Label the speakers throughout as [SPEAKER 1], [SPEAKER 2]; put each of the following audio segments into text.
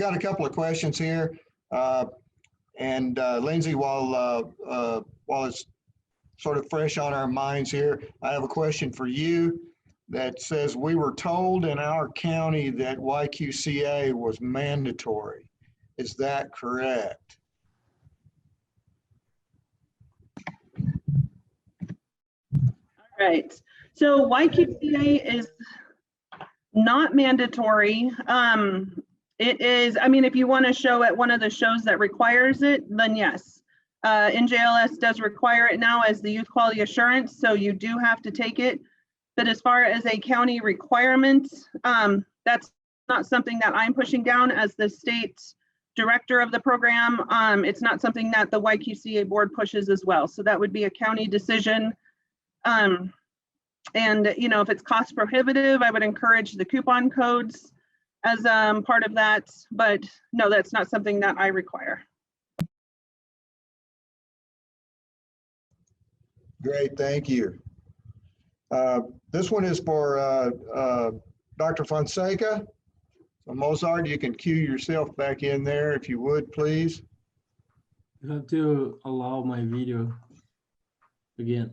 [SPEAKER 1] got a couple of questions here. Lindsay, while it's sort of fresh on our minds here, I have a question for you that says, we were told in our county that YQCA was mandatory. Is that correct?
[SPEAKER 2] All right. So YQCA is not mandatory. It is, I mean, if you want to show at one of the shows that requires it, then yes. NJLS does require it now as the youth quality assurance, so you do have to take it. But as far as a county requirement, that's not something that I'm pushing down as the state director of the program. It's not something that the YQCA board pushes as well. So that would be a county decision. And you know, if it's cost prohibitive, I would encourage the coupon codes as part of that. But no, that's not something that I require.
[SPEAKER 1] Great, thank you. This one is for Dr. Fonseca. So Mozart, you can cue yourself back in there if you would, please.
[SPEAKER 3] You have to allow my video again.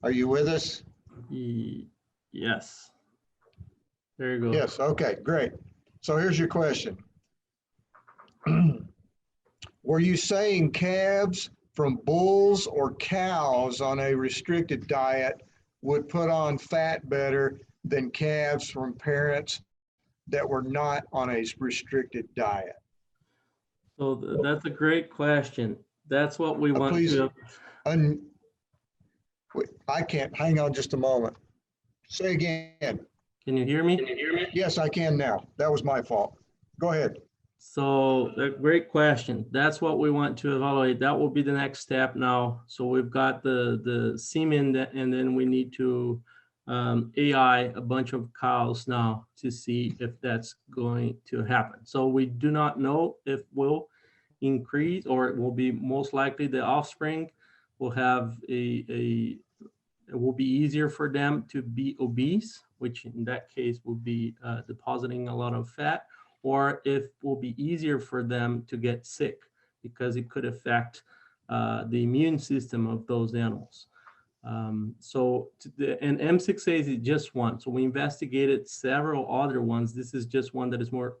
[SPEAKER 1] Are you with us?
[SPEAKER 3] Yes. There you go.
[SPEAKER 1] Yes, okay, great. So here's your question. Were you saying calves from bulls or cows on a restricted diet would put on fat better than calves from parents that were not on a restricted diet?
[SPEAKER 3] So that's a great question. That's what we want
[SPEAKER 1] please,
[SPEAKER 3] to.
[SPEAKER 1] I can't, hang on just a moment. Say again.
[SPEAKER 3] Can you hear me?
[SPEAKER 1] Yes, I can now. That was my fault. Go ahead.
[SPEAKER 3] So a great question. That's what we want to evaluate. That will be the next step now. So we've got the semen and then we need to AI a bunch of cows now to see if that's going to happen. So we do not know if will increase or it will be most likely the offspring will have it will be easier for them to be obese, which in that case will be depositing a lot of fat, or if it will be easier for them to get sick because it could affect the immune system of those animals. And M6A is just one. So we investigated several other ones. This is just one that is more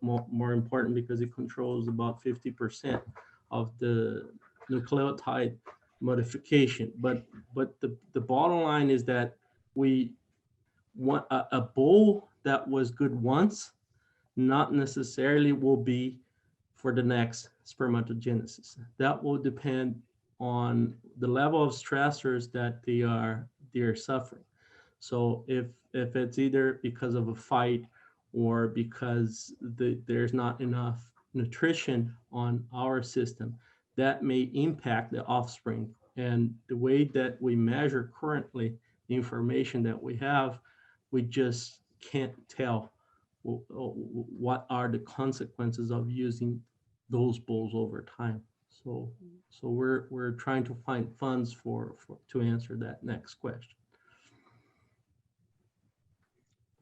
[SPEAKER 3] important because it controls about 50% of the nucleotide modification. But the bottom line is that we want a bull that was good once, not necessarily will be for the next spermatogenesis. That will depend on the level of stressors that they are suffering. So if it's either because of a fight or because there's not enough nutrition on our system, that may impact the offspring. And the way that we measure currently the information that we have, we just can't tell what are the consequences of using those bulls over time. So we're trying to find funds to answer that next question.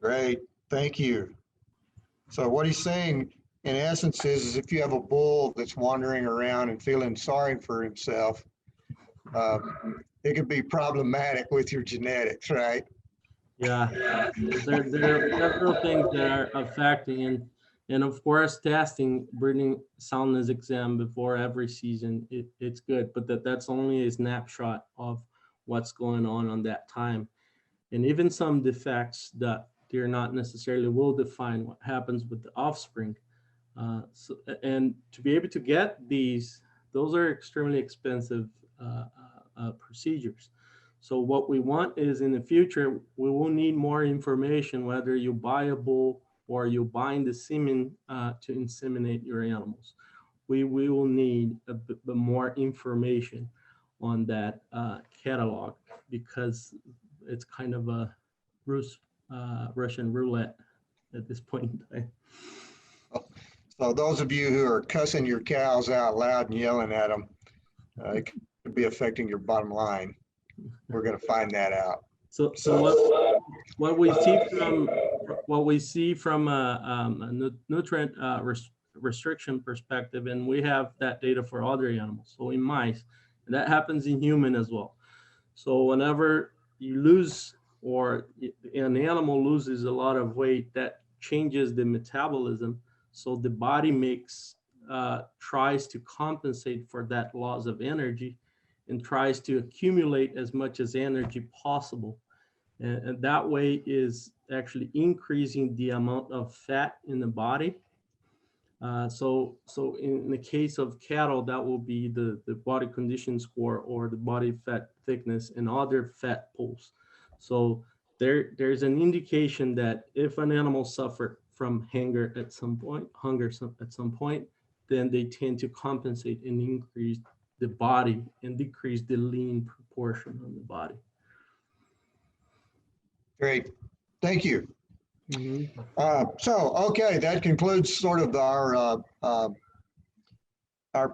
[SPEAKER 1] Great, thank you. So what he's saying in essence is if you have a bull that's wandering around and feeling sorry for himself, it could be problematic with your genetics, right?
[SPEAKER 3] Yeah, there are several things that are affecting, and of course, testing breeding soundness exam before every season, it's good, but that's only a snapshot of what's going on that time. And even some defects that they're not necessarily will define what happens with the offspring. And to be able to get those are extremely expensive procedures. So what we want is in the future, we will need more information, whether you buy a bull or you bind the semen to inseminate your animals. We will need a bit more information on that catalog because it's kind of a Russian roulette at this point in time.
[SPEAKER 1] So those of you who are cussing your cows out loud and yelling at them, it could be affecting your bottom line. We're going to find that out.
[SPEAKER 3] So what we see from a nutrient restriction perspective, and we have that data for other animals. So in mice, and that happens in human as well. So whenever you lose or an animal loses a lot of weight, that changes the metabolism. So the body tries to compensate for that loss of energy and tries to accumulate as much as energy possible. And that way is actually increasing the amount of fat in the body. So in the case of cattle, that will be the body condition score or the body fat thickness and other fat pools. So there's an indication that if an animal suffered from hunger at some point, then they tend to compensate and increase the body and decrease the lean proportion on the body.
[SPEAKER 1] Great, thank you.
[SPEAKER 3] Mm-hmm.
[SPEAKER 1] Okay, that concludes sort of our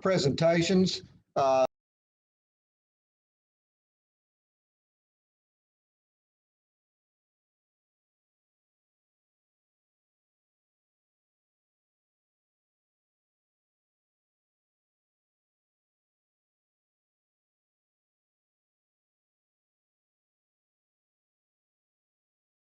[SPEAKER 1] presentations.